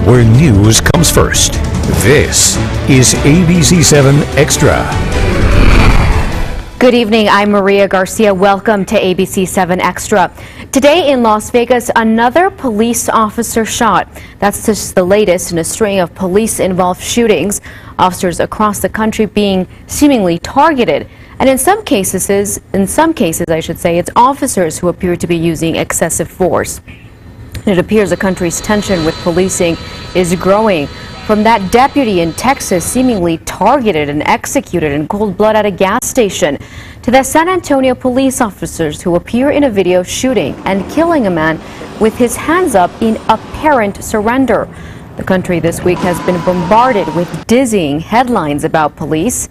where news comes first. This is ABC-7 Extra. Good evening, I'm Maria Garcia. Welcome to ABC-7 Extra. Today in Las Vegas, another police officer shot. That's just the latest in a string of police-involved shootings. Officers across the country being seemingly targeted. And in some cases, I should say, it's officers who appear to be using excessive force. It appears the country's tension with policing is growing. From that deputy in Texas seemingly targeted and executed in cold blood at a gas station, to the San Antonio police officers who appear in a video shooting and killing a man with his hands up in apparent surrender. The country this week has been bombarded with dizzying headlines about police.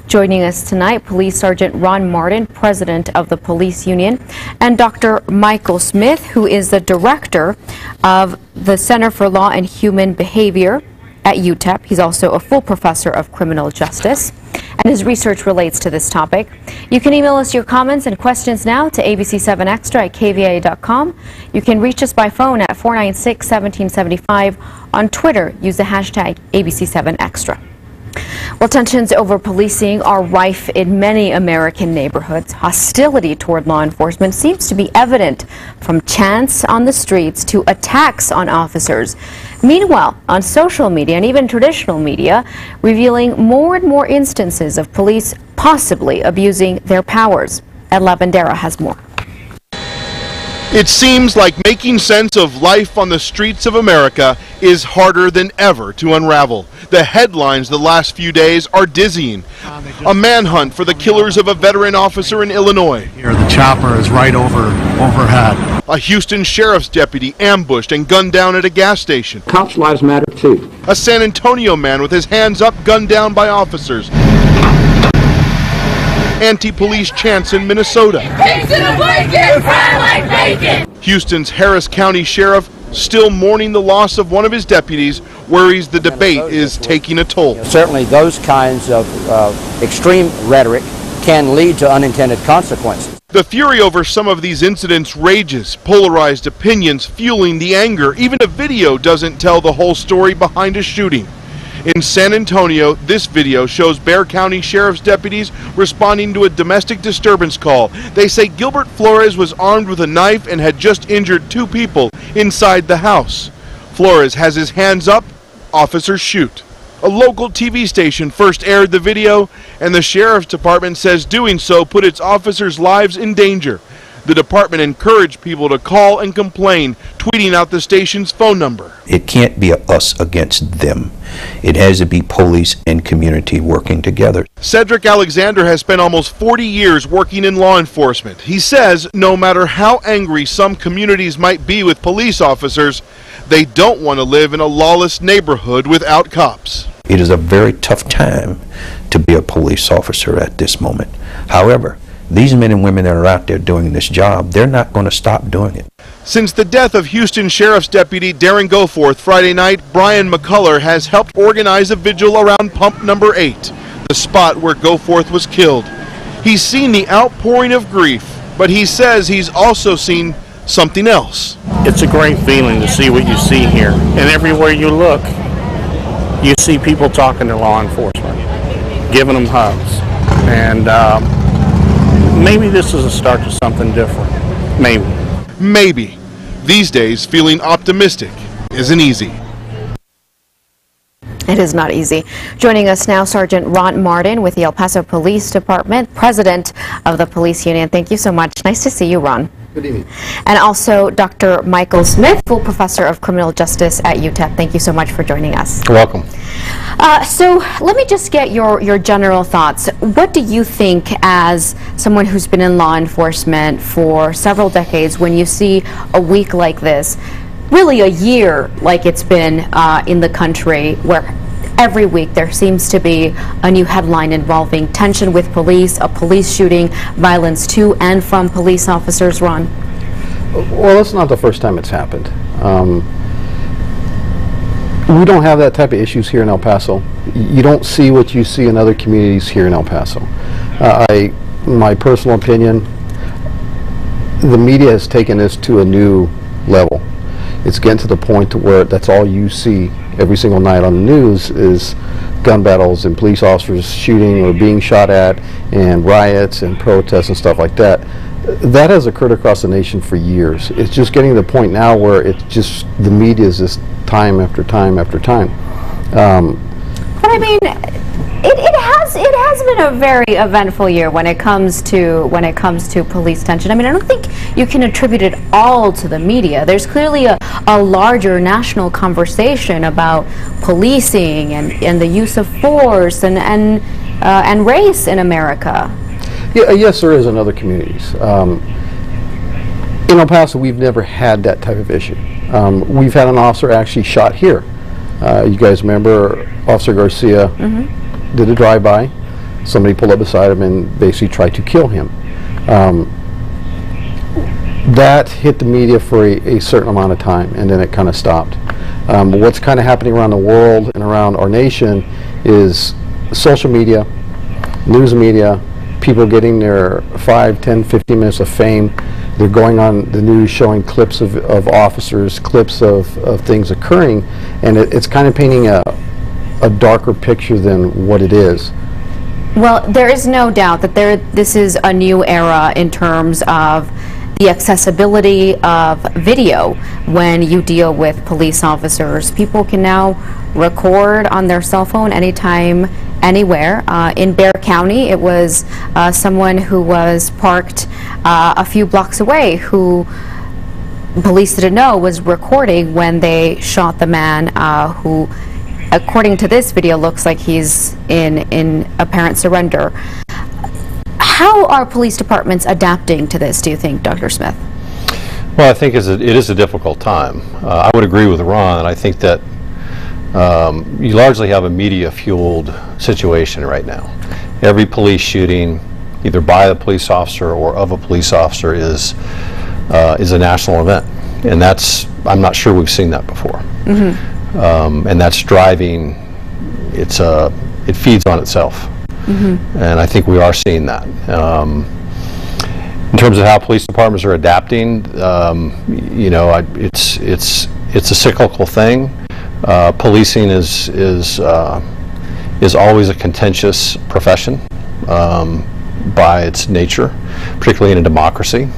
Joining us tonight, Police Sergeant Ron Martin, president of the police union, and Dr. Michael Smith, who is the director of the Center for Law and Human Behavior at UTEP. He's also a full professor of criminal justice, and his research relates to this topic. You can email us your comments and questions now to ABC7Extra at KVIA.com. You can reach us by phone at 496-1775. On Twitter, use the hashtag ABC7Extra. Well, tensions over policing are rife in many American neighborhoods. Hostility toward law enforcement seems to be evident, from chants on the streets to attacks on officers. Meanwhile, on social media and even traditional media, revealing more and more instances of police possibly abusing their powers. Ed Lavandera has more. It seems like making sense of life on the streets of America is harder than ever to unravel. The headlines the last few days are dizzying. A manhunt for the killers of a veteran officer in Illinois. Here, the chopper is right overhead. A Houston sheriff's deputy ambushed and gunned down at a gas station. Cops' lives matter too. A San Antonio man with his hands up gunned down by officers. Anti-police chants in Minnesota. Pigs in a blanket, fry like bacon. Houston's Harris County sheriff, still mourning the loss of one of his deputies, worries the debate is taking a toll. Certainly those kinds of extreme rhetoric can lead to unintended consequences. The fury over some of these incidents rages, polarized opinions fueling the anger. Even a video doesn't tell the whole story behind a shooting. In San Antonio, this video shows Bexar County Sheriff's deputies responding to a domestic disturbance call. They say Gilbert Flores was armed with a knife and had just injured 2 people inside the house. Flores has his hands up, officers shoot. A local TV station first aired the video, and the Sheriff's Department says doing so put its officers' lives in danger. The department encouraged people to call and complain, tweeting out the station's phone number. It can't be us against them. It has to be police and community working together. Cedric Alexander has spent almost 40 years working in law enforcement. He says no matter how angry some communities might be with police officers, they don't want to live in a lawless neighborhood without cops. It is a very tough time to be a police officer at this moment. However, these men and women that are out there doing this job, they're not going to stop doing it. Since the death of Houston Sheriff's Deputy Darren Goforth Friday night, Brian McCullough has helped organize a vigil around pump number 8, the spot where Goforth was killed. He's seen the outpouring of grief, but he says he's also seen something else. It's a great feeling to see what you see here. And everywhere you look, you see people talking to law enforcement, giving them hugs. And maybe this is a start to something different. Maybe. Maybe. These days, feeling optimistic isn't easy. It is not easy. Joining us now, Sergeant Ron Martin with the El Paso Police Department, president of the police union. Thank you so much. Nice to see you, Ron. Good evening. And also Dr. Michael Smith, full professor of criminal justice at UTEP. Thank you so much for joining us. You're welcome. So let me just get your general thoughts. What do you think, as someone who's been in law enforcement for several decades, when you see a week like this, really a year like it's been in the country, where every week there seems to be a new headline involving tension with police, a police shooting, violence to and from police officers, Ron? Well, it's not the first time it's happened. We don't have that type of issues here in El Paso. You don't see what you see in other communities here in El Paso. My personal opinion, the media has taken this to a new level. It's getting to the point to where that's all you see every single night on the news is gun battles and police officers shooting or being shot at, and riots and protests and stuff like that. That has occurred across the nation for years. It's just getting to the point now where it's just the media is just time after time after time. But I mean, it has been a very eventful year when it comes to police tension. I mean, I don't think you can attribute it all to the media. There's clearly a larger national conversation about policing and the use of force and race in America. Yeah, yes, there is in other communities. In El Paso, we've never had that type of issue. We've had an officer actually shot here. You guys remember Officer Garcia did a drive-by. Somebody pulled up beside him and basically tried to kill him. That hit the media for a certain amount of time, and then it kind of stopped. What's kind of happening around the world and around our nation is social media, news media, people getting their 5, 10, 15 minutes of fame. They're going on the news showing clips of officers, clips of things occurring, and it's kind of painting a darker picture than what it is. Well, there is no doubt that this is a new era in terms of the accessibility of video when you deal with police officers. People can now record on their cell phone anytime, anywhere. In Bexar County, it was someone who was parked a few blocks away who police didn't know was recording when they shot the man who, according to this video, looks like he's in apparent surrender. How are police departments adapting to this, do you think, Dr. Smith? Well, I think it is a difficult time. I would agree with Ron. I think that you largely have a media-fueled situation right now. Every police shooting, either by a police officer or of a police officer, is a national event, and I'm not sure we've seen that before. And that's driving. It feeds on itself. And I think we are seeing that. In terms of how police departments are adapting, you know, it's a cyclical thing. Policing is always a contentious profession by its nature, particularly in a democracy.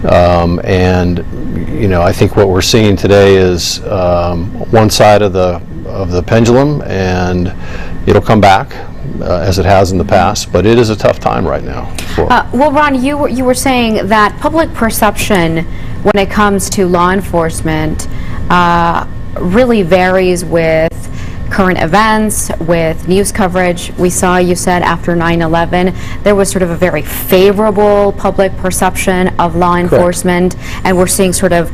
And you know, I think what we're seeing today is one side of the pendulum, and it'll come back as it has in the past, but it is a tough time right now. Well, Ron, you were saying that public perception when it comes to law enforcement really varies with current events, with news coverage. We saw, you said, after 9/11, there was sort of a very favorable public perception of law enforcement, and we're seeing sort of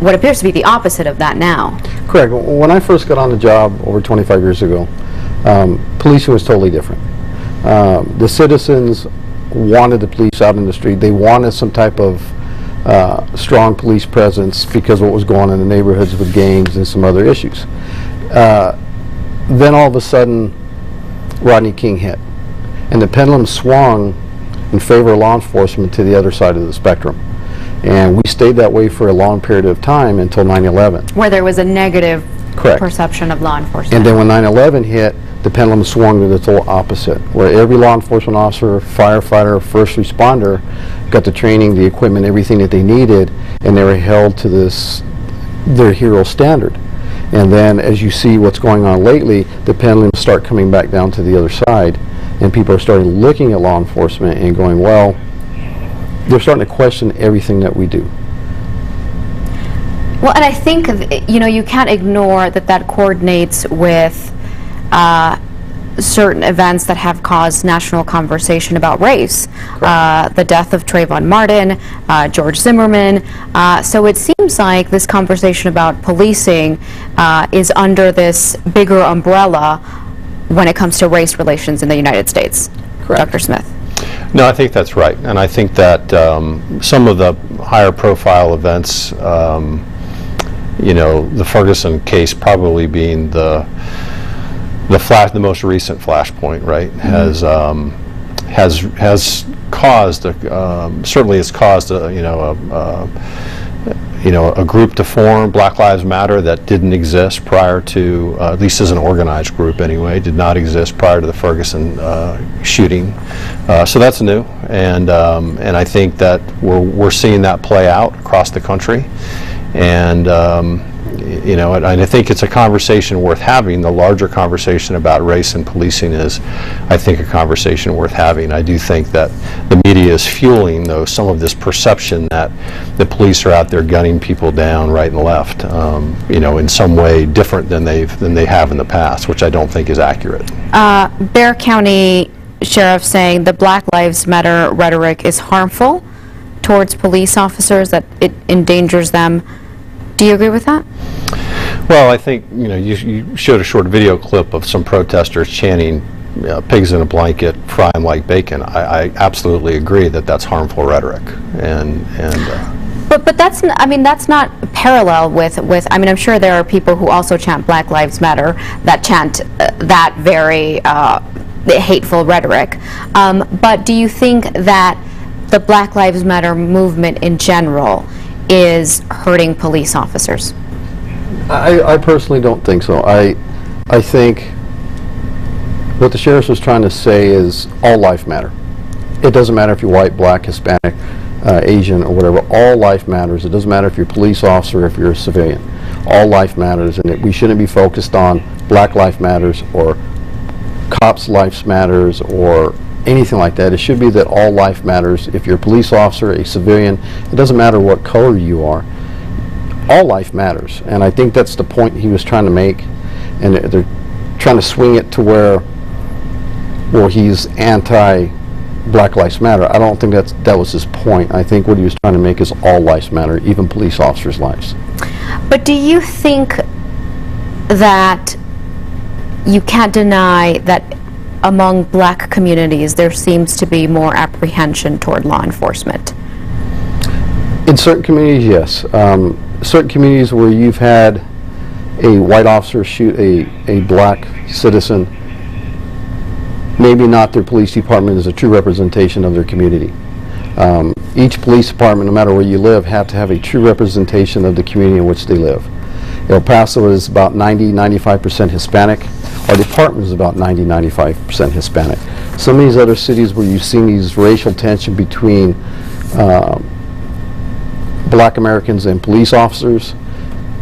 what appears to be the opposite of that now. Correct. When I first got on the job over 25 years ago, policing was totally different. The citizens wanted the police out in the street. They wanted some type of strong police presence because of what was going on in the neighborhoods with gangs and some other issues. Then all of a sudden, Rodney King hit, and the pendulum swung in favor of law enforcement to the other side of the spectrum. And we stayed that way for a long period of time until 9/11. Where there was a negative perception of law enforcement. And then when 9/11 hit, the pendulum swung to the total opposite, where every law enforcement officer, firefighter, first responder got the training, the equipment, everything that they needed, and they were held to their hero standard. And then as you see what's going on lately, the pendulums start coming back down to the other side, and people are starting looking at law enforcement and going, well, they're starting to question everything that we do. Well, and I think, you know, you can't ignore that coordinates with certain events that have caused national conversation about race. The death of Trayvon Martin, George Zimmerman. So it seems like this conversation about policing is under this bigger umbrella when it comes to race relations in the United States. Correct. Dr. Smith. No, I think that's right, and I think that some of the higher profile events, you know, the Ferguson case probably being the most recent flashpoint, right, has caused certainly has caused you know, a group to form, Black Lives Matter, that didn't exist prior to, at least as an organized group anyway, did not exist prior to the Ferguson shooting. So that's new, and I think that we're seeing that play out across the country, and you know, and I think it's a conversation worth having. The larger conversation about race and policing is, I think, a conversation worth having. I do think that the media is fueling, though, some of this perception that the police are out there gunning people down right and left, you know, in some way different than they have in the past, which I don't think is accurate. Bexar County Sheriff saying the Black Lives Matter rhetoric is harmful towards police officers, that it endangers them. Do you agree with that? Well, I think, you know, you showed a short video clip of some protesters chanting, pigs in a blanket, fry 'em like bacon. I absolutely agree that that's harmful rhetoric, But that's, I mean, that's not parallel with, I mean, I'm sure there are people who also chant Black Lives Matter that chant that very hateful rhetoric. But do you think that the Black Lives Matter movement in general is hurting police officers? I personally don't think so. I think what the sheriff was trying to say is all life matter. It doesn't matter if you're white, black, Hispanic, Asian, or whatever. All life matters. It doesn't matter if you're a police officer or if you're a civilian. All life matters, and we shouldn't be focused on Black Life Matters or Cops' Lives Matters or anything like that. It should be that all life matters. If you're a police officer, a civilian, it doesn't matter what color you are. All life matters, and I think that's the point he was trying to make, and they're trying to swing it to where he's anti-Black Lives Matter. I don't think that was his point. I think what he was trying to make is all lives matter, even police officers' lives. But do you think that you can't deny that among black communities there seems to be more apprehension toward law enforcement? In certain communities, yes. Certain communities where you've had a white officer shoot a black citizen, maybe not their police department is a true representation of their community. Each police department, no matter where you live, have to have a true representation of the community in which they live. El Paso is about 90–95% Hispanic. Our department is about 90–95% Hispanic. Some of these other cities where you've seen these racial tension between black Americans and police officers,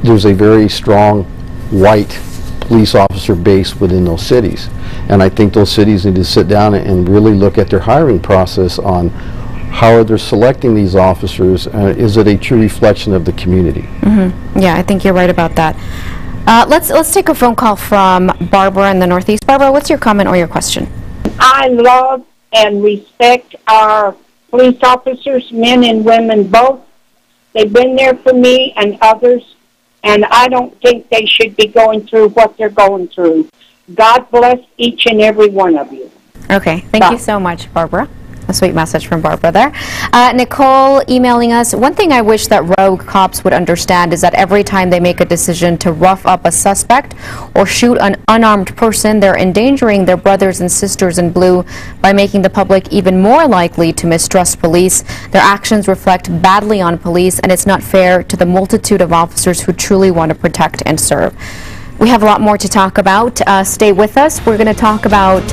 there's a very strong white police officer base within those cities. And I think those cities need to sit down and really look at their hiring process on how they're selecting these officers. Is it a true reflection of the community? Mm-hmm. Yeah, I think you're right about that. Let's take a phone call from Barbara in the Northeast. Barbara, what's your comment or your question? I love and respect our police officers, men and women both. They've been there for me and others, and I don't think they should be going through what they're going through. God bless each and every one of you. Okay, thank you so much, Barbara. A sweet message from Barbara there. Nicole emailing us, one thing I wish that rogue cops would understand is that every time they make a decision to rough up a suspect or shoot an unarmed person, they're endangering their brothers and sisters in blue by making the public even more likely to mistrust police. Their actions reflect badly on police, and it's not fair to the multitude of officers who truly want to protect and serve. We have a lot more to talk about. Stay with us. We're going to talk about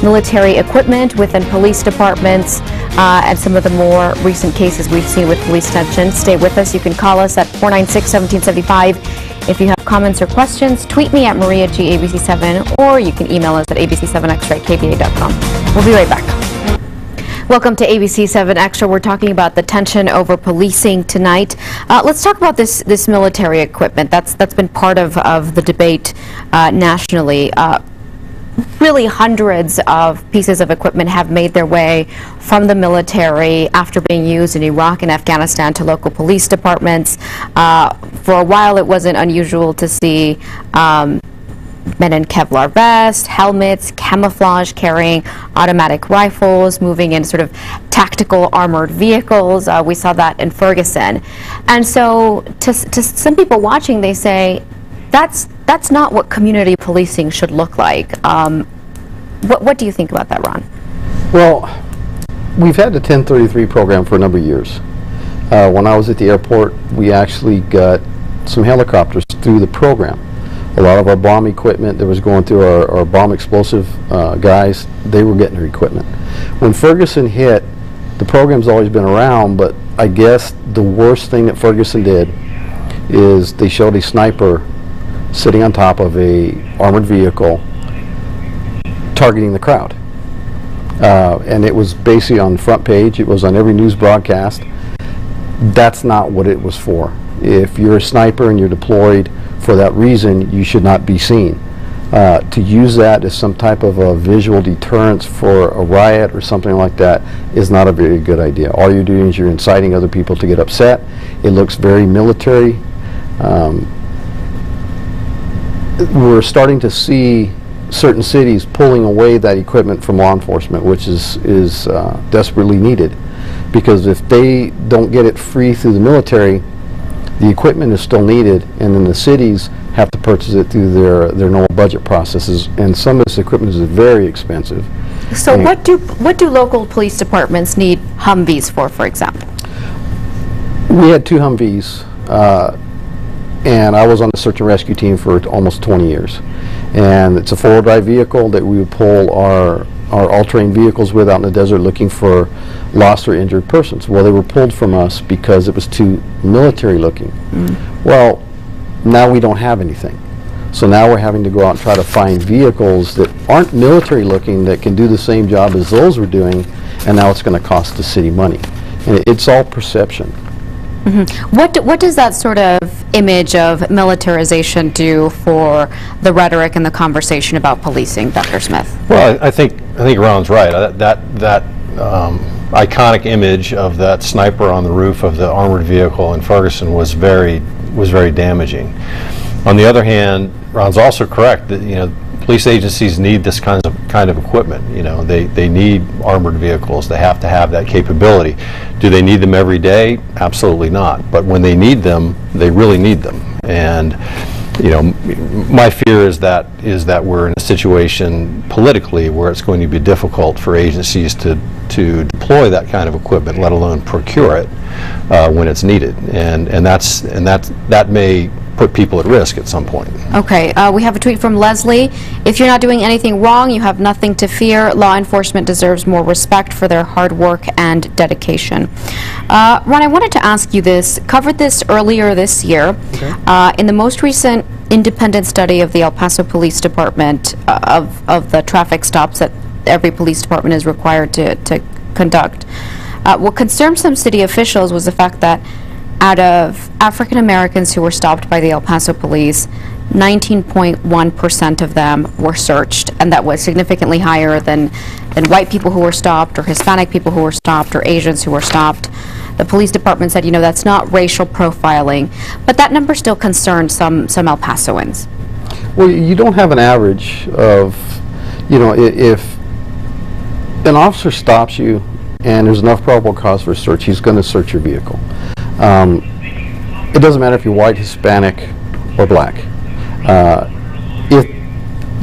military equipment within police departments and some of the more recent cases we've seen with police tension. Stay with us. You can call us at 496-1775 if you have comments or questions. Tweet me at MariaGABC7, or you can email us at ABC-7 at KVIA.com. We'll be right back. Welcome to ABC-7 Extra. We're talking about the tension over policing tonight. Let's talk about this military equipment. That's been part of the debate nationally. Really, hundreds of pieces of equipment have made their way from the military after being used in Iraq and Afghanistan to local police departments. For a while, it wasn't unusual to see men in Kevlar vests, helmets, camouflage, carrying automatic rifles, moving in sort of tactical armored vehicles. We saw that in Ferguson. And so to some people watching, they say, that's not what community policing should look like. What do you think about that, Ron? Well, we've had the 1033 program for a number of years. When I was at the airport, we actually got some helicopters through the program. A lot of our bomb equipment that was going through our bomb explosive guys, they were getting their equipment. When Ferguson hit, the program's always been around, but I guess the worst thing that Ferguson did is they showed a sniper sitting on top of a armored vehicle targeting the crowd. And it was basically on the front page. It was on every news broadcast. That's not what it was for. If you're a sniper and you're deployed for that reason, you should not be seen. To use that as some type of a visual deterrence for a riot or something like that is not a very good idea. All you're doing is you're inciting other people to get upset. It looks very military. We're starting to see certain cities pulling away that equipment from law enforcement, which is desperately needed. Because if they don't get it free through the military, the equipment is still needed, and then the cities have to purchase it through their normal budget processes, and some of this equipment is very expensive. So what do local police departments need Humvees for example? We had 2 Humvees, and I was on the search and rescue team for almost 20 years. And it's a 4-wheel drive vehicle that we would pull our all-terrain vehicles with out in the desert looking for lost or injured persons. Well, they were pulled from us because it was too military looking. Well, now we don't have anything. So now we're having to go out and try to find vehicles that aren't military looking that can do the same job as those we're doing, and now it's going to cost the city money. And it's all perception. What does that sort of image of militarization do for the rhetoric and the conversation about policing, Dr. Smith? Well, I think Ron's right. That iconic image of that sniper on the roof of the armored vehicle in Ferguson was very damaging. On the other hand, Ron's also correct that police agencies need this kind of equipment. They need armored vehicles. They have to have that capability. Do they need them every day? Absolutely not. But when they need them, they really need them. And my fear is that we're in a situation politically where it's going to be difficult for agencies to deploy that kind of equipment, let alone procure it when it's needed. And that may put people at risk at some point. Okay, we have a tweet from Leslie. If you're not doing anything wrong, you have nothing to fear. Law enforcement deserves more respect for their hard work and dedication. Ron, I wanted to ask you this. Covered this earlier this year. Okay. In the most recent independent study of the El Paso Police Department of the traffic stops that every police department is required to conduct, what concerned some city officials was the fact that out of African Americans who were stopped by the El Paso police, 19.1% of them were searched, and that was significantly higher than white people who were stopped, or Hispanic people who were stopped, or Asians who were stopped. The police department said, that's not racial profiling, but that number still concerned some El Pasoans. Well, you don't have an average of, if an officer stops you and there's enough probable cause for a search, he's going to search your vehicle. It doesn't matter if you're white, Hispanic, or black. If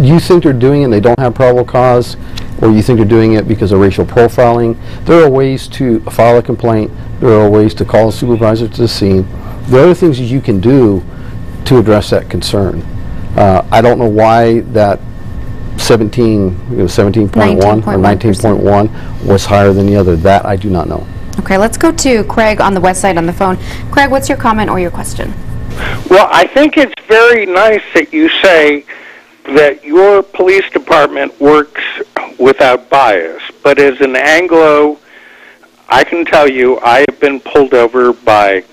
you think they're doing it and they don't have probable cause, or you think they're doing it because of racial profiling, there are ways to file a complaint. There are ways to call a supervisor to the scene. There are other things that you can do to address that concern. I don't know why that 17.1 or 19.1 was higher than the other. That I do not know. Okay, let's go to Craig on the west side on the phone. Craig, what's your comment or your question? Well, I think it's very nice that you say that your police department works without bias. But as an Anglo, I can tell you I have been pulled over by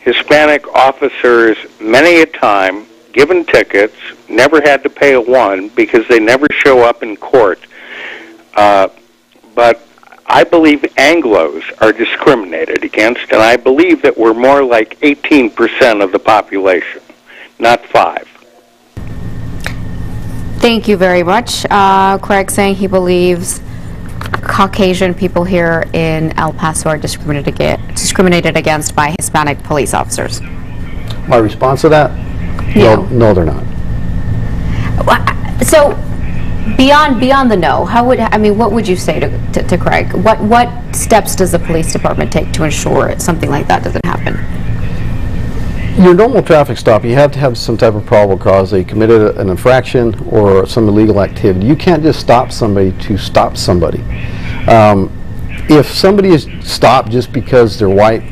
Hispanic officers many a time, given tickets, never had to pay a one because they never show up in court. But I believe Anglos are discriminated against, and I believe that we're more like 18% of the population, not 5%. Thank you very much. Craig saying he believes Caucasian people here in El Paso are discriminated against by Hispanic police officers. My response to that? No, no, they're not. So Beyond the no, what would you say to Craig? What steps does the police department take to ensure something like that doesn't happen? Your normal traffic stop, you have to have some type of probable cause. They committed an infraction or some illegal activity. You can't just stop somebody to stop somebody. If somebody is stopped just because they're white,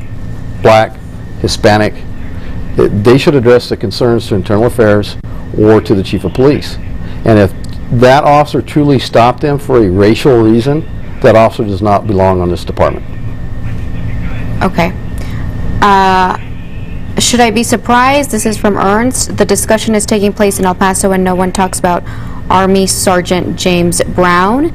black, Hispanic, they should address the concerns to Internal Affairs or to the Chief of Police. And if that officer truly stopped them for a racial reason, that officer does not belong on this department. Okay. Should I be surprised? This is from Ernst. The discussion is taking place in El Paso and no one talks about Army Sergeant James Brown.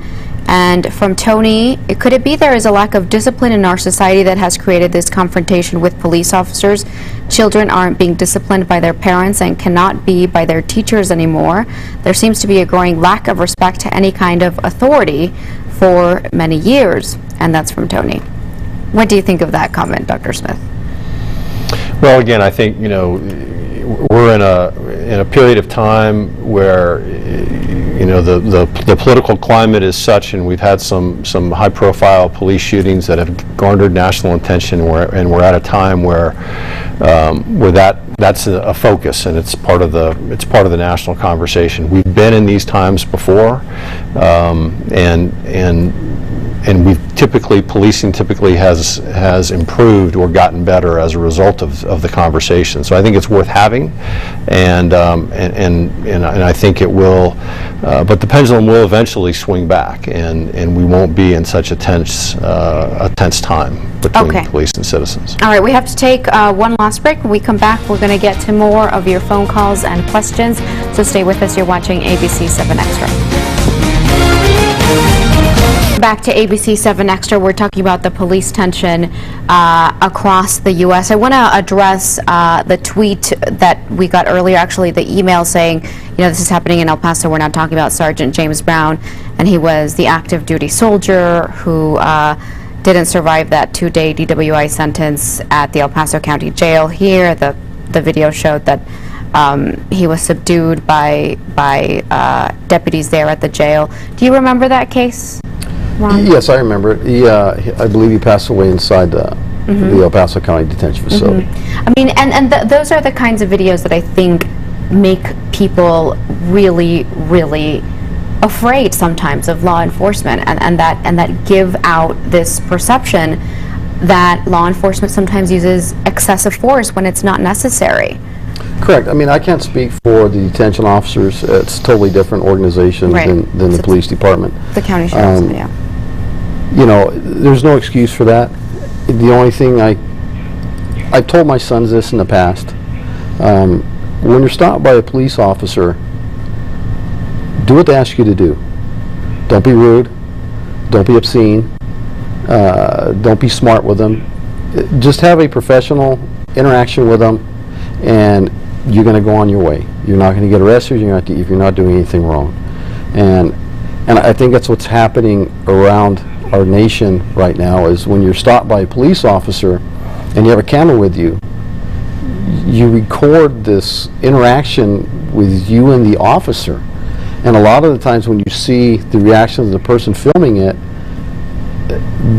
And from Tony, could it be there is a lack of discipline in our society that has created this confrontation with police officers? Children aren't being disciplined by their parents and cannot be by their teachers anymore. There seems to be a growing lack of respect to any kind of authority for many years. And that's from Tony. What do you think of that comment, Dr. Smith? Well, again, I think, we're in a period of time where the political climate is such, and we've had some high-profile police shootings that have garnered national attention, and we're at a time where that's a focus, and it's part of the national conversation. We've been in these times before, and policing typically has improved or gotten better as a result of the conversation. So I think it's worth having, and I think it will, but the pendulum will eventually swing back, and we won't be in such a tense time between police and citizens. All right, we have to take one last break. When we come back, we're going to get to more of your phone calls and questions. So stay with us. You're watching ABC-7 Extra. Back to ABC-7 Extra, we're talking about the police tension across the U.S. I want to address the tweet that we got earlier, actually the email saying, this is happening in El Paso. We're not talking about Sergeant James Brown, and he was the active duty soldier who didn't survive that 2-day DWI sentence at the El Paso County Jail. Here, the video showed that he was subdued by deputies there at the jail. Do you remember that case, Ron? Yes, I remember it. I believe he passed away inside the El Paso County Detention Facility. I mean, and those are the kinds of videos that I think make people really, really afraid sometimes of law enforcement, and that give out this perception that law enforcement sometimes uses excessive force when it's not necessary. Correct. I mean, I can't speak for the detention officers. It's a totally different organization than the police department. The county sheriff's, yeah. There's no excuse for that. The only thing I've told my sons this in the past. When you're stopped by a police officer, do what they ask you to do. Don't be rude. Don't be obscene. Don't be smart with them. Just have a professional interaction with them, and you're going to go on your way. You're not going to get arrested if you're not doing anything wrong. And I think that's what's happening around our nation right now, is when you're stopped by a police officer and you have a camera with you, you record this interaction with you and the officer. And a lot of the times when you see the reaction of the person filming it,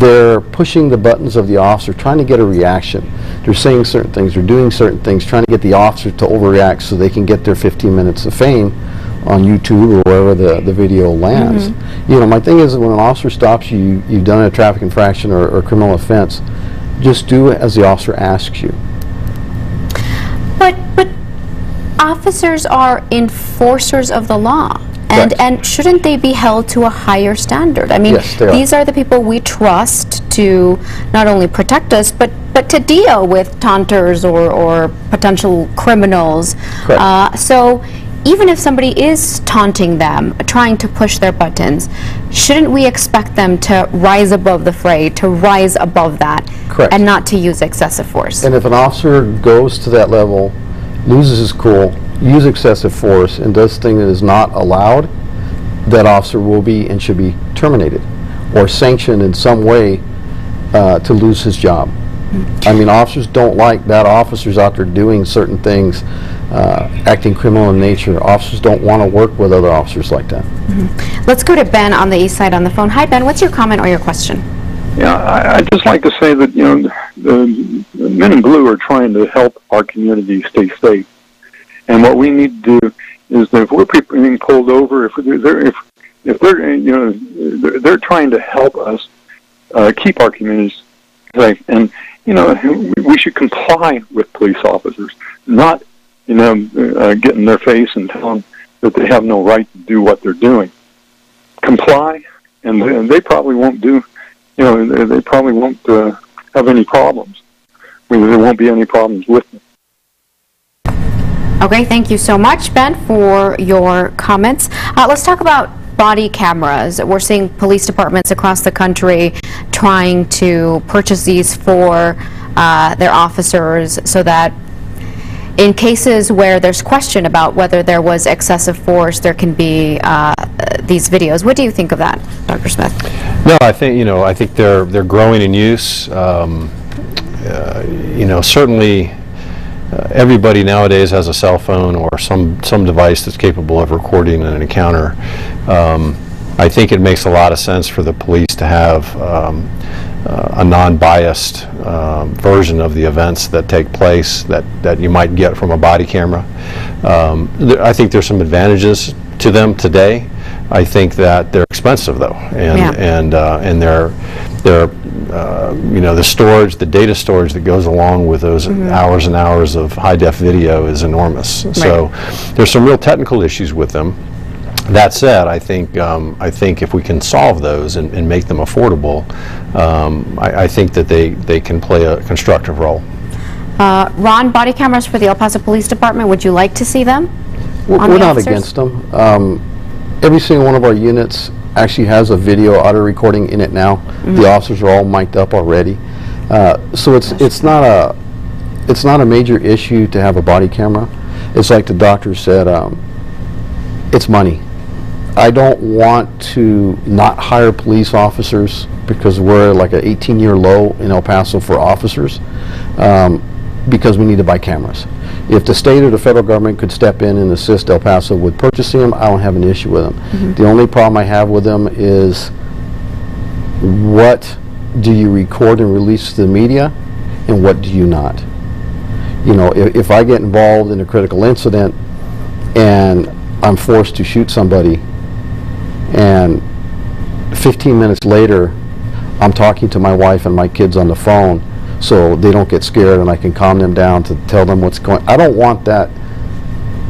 they're pushing the buttons of the officer, trying to get a reaction. They're saying certain things, they're doing certain things, trying to get the officer to overreact so they can get their 15 minutes of fame on YouTube or wherever the video lands. My thing is, when an officer stops you, you've done a traffic infraction or criminal offense, just do as the officer asks you. But officers are enforcers of the law. And shouldn't they be held to a higher standard? I mean, yes, these are the people we trust to not only protect us, but to deal with taunters or potential criminals. So even if somebody is taunting them, trying to push their buttons, shouldn't we expect them to rise above the fray, to rise above that, and not to use excessive force? And if an officer goes to that level, loses his cool, uses excessive force, and does things that is not allowed, that officer will be and should be terminated or sanctioned in some way to lose his job. I mean, officers don't like bad officers out there doing certain things acting criminal in nature. Officers don't want to work with other officers like that. Let's go to Ben on the east side on the phone. Hi, Ben. What's your comment or your question? Yeah, I'd just like to say that, you know, the men in blue are trying to help our community stay safe. And what we need to do is that if we're being pulled over, if they're you know, they're trying to help us keep our communities safe. And, you know, we should comply with police officers, not, you know, get in their face and tell them that they have no right to do what they're doing. Comply, and they probably won't do, you know, they probably won't have any problems. There won't be any problems with them. Okay, thank you so much, Ben, for your comments. Let's talk about body cameras. We're seeing police departments across the country trying to purchase these for their officers so that in cases where there's question about whether there was excessive force, there can be these videos. What do you think of that, Dr. Smith? No, I think they're growing in use. You know, certainly everybody nowadays has a cell phone or some device that's capable of recording an encounter. I think it makes a lot of sense for the police to have a non-biased version of the events that take place that you might get from a body camera. I think there's some advantages to them today. I think that they're expensive though, and they're you know, the storage, the data storage that goes along with those hours and hours of high-def video is enormous. Right. So there's some real technical issues with them. That said, I think if we can solve those and make them affordable, I think that they can play a constructive role. Ron, body cameras for the El Paso Police Department, would you like to see them? We're not against them. Every single one of our units actually has a video audio recording in it now. The officers are all mic'd up already, so it's not a major issue to have a body camera. It's like the doctor said, it's money. I don't want to not hire police officers because we're like an 18-year low in El Paso for officers, because we need to buy cameras. If the state or the federal government could step in and assist El Paso with purchasing them, I don't have an issue with them. The only problem I have with them is, what do you record and release to the media, and what do you not? You know, if I get involved in a critical incident and I'm forced to shoot somebody, and 15 minutes later I'm talking to my wife and my kids on the phone so they don't get scared and I can calm them down to tell them what's going on. I don't want that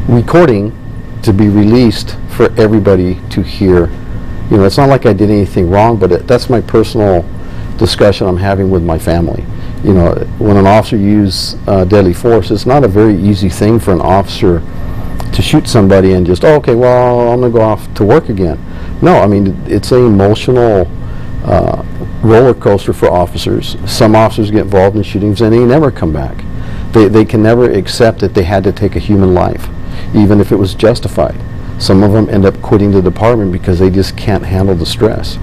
recording to be released for everybody to hear. You know, it's not like I did anything wrong, but that's my personal discussion I'm having with my family. You know, when an officer uses deadly force, it's not a very easy thing for an officer to shoot somebody and just, oh, okay, well, I'm going to go off to work again. No, I mean, it's an emotional roller coaster for officers. Some officers get involved in shootings and they never come back. They can never accept that they had to take a human life, even if it was justified. Some of them end up quitting the department because they just can't handle the stress.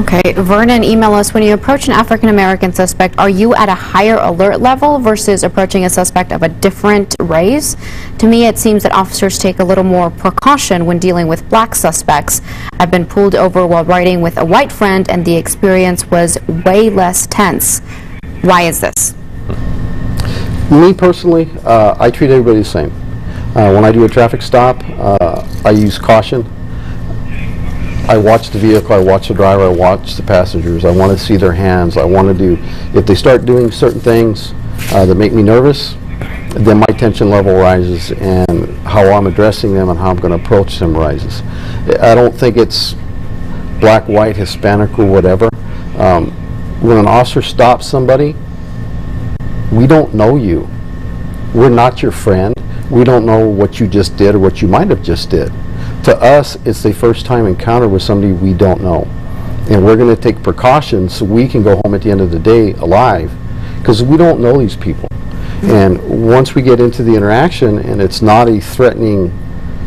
Okay, Vernon, email us, when you approach an African-American suspect, are you at a higher alert level versus approaching a suspect of a different race? To me, it seems that officers take a little more precaution when dealing with black suspects. I've been pulled over while riding with a white friend, and the experience was way less tense. Why is this? Me personally, I treat everybody the same. When I do a traffic stop, I use caution. I watch the vehicle, I watch the driver, I watch the passengers. I want to see their hands. I want to do, if they start doing certain things that make me nervous, then my tension level rises and how I'm addressing them and how I'm going to approach them rises. I don't think it's black, white, Hispanic, or whatever. When an officer stops somebody, we don't know you. We're not your friend. We don't know what you just did or what you might have just did. To us, it's the first time encounter with somebody we don't know. And we're going to take precautions so we can go home at the end of the day alive, because we don't know these people. And once we get into the interaction and it's not a threatening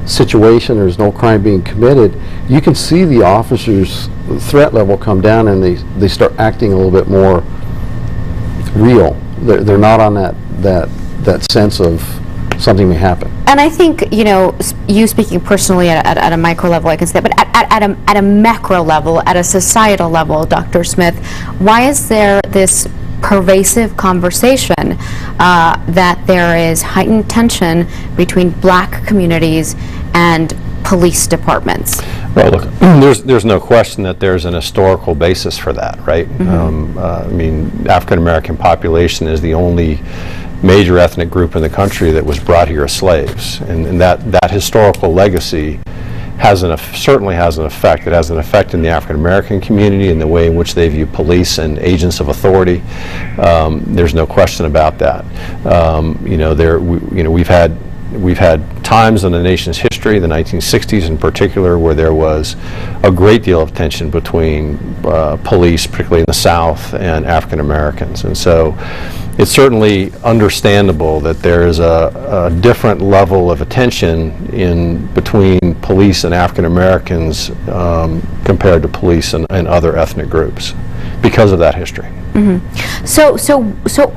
situation, there's no crime being committed, you can see the officer's threat level come down and they start acting a little bit more real. They're not on that sense of something may happen. And I think, you know, you speaking personally at a micro level, I can say that, but at a macro level, at a societal level, Dr. Smith, why is there this pervasive conversation that there is heightened tension between black communities and police departments? Well, look, there's no question that there's an historical basis for that, right? I mean, African-American population is the only major ethnic group in the country that was brought here as slaves, and that historical legacy certainly has an effect. It has an effect in the African-American community in the way in which they view police and agents of authority. There's no question about that. We've had times in the nation's history, the 1960s in particular, where there was a great deal of tension between police, particularly in the South, and African Americans. And so it's certainly understandable that there is a different level of attention between police and African Americans compared to police and other ethnic groups because of that history. So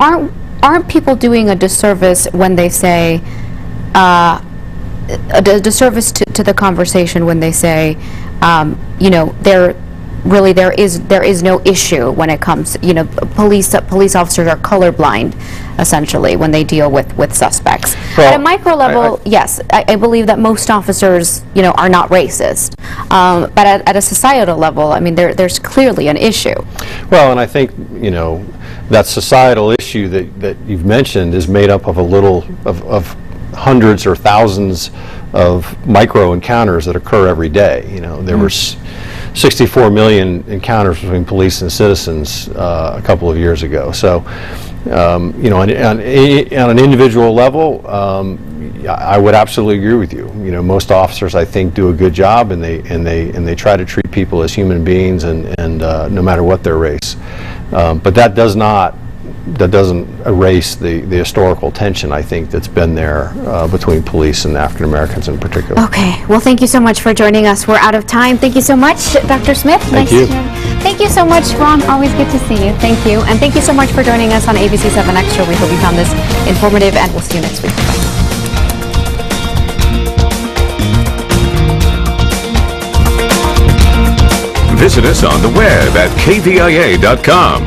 aren't people doing a disservice when they say a disservice to the conversation when they say, you know, there is no issue when it comes, you know, police officers are colorblind essentially when they deal with suspects. Well, at a micro level, yes, I believe that most officers, you know, are not racist, but at a societal level, I mean, there's clearly an issue. Well, and I think, you know, that societal issue that you've mentioned is made up of of hundreds or thousands of micro encounters that occur every day. You know, there were 64 million encounters between police and citizens a couple of years ago. So, you know, on an individual level, I would absolutely agree with you. You know, most officers, I think, do a good job, and they try to treat people as human beings, and no matter what their race. But that doesn't erase the historical tension, I think, that's been there between police and African Americans in particular. Okay, well, thank you so much for joining us. We're out of time. Thank you so much, Dr. Smith. Thank you. Thank you so much, Ron. Always good to see you. Thank you. And thank you so much for joining us on ABC-7 Extra. We hope you found this informative, and we'll see you next week. Bye. Visit us on the web at KVIA.com.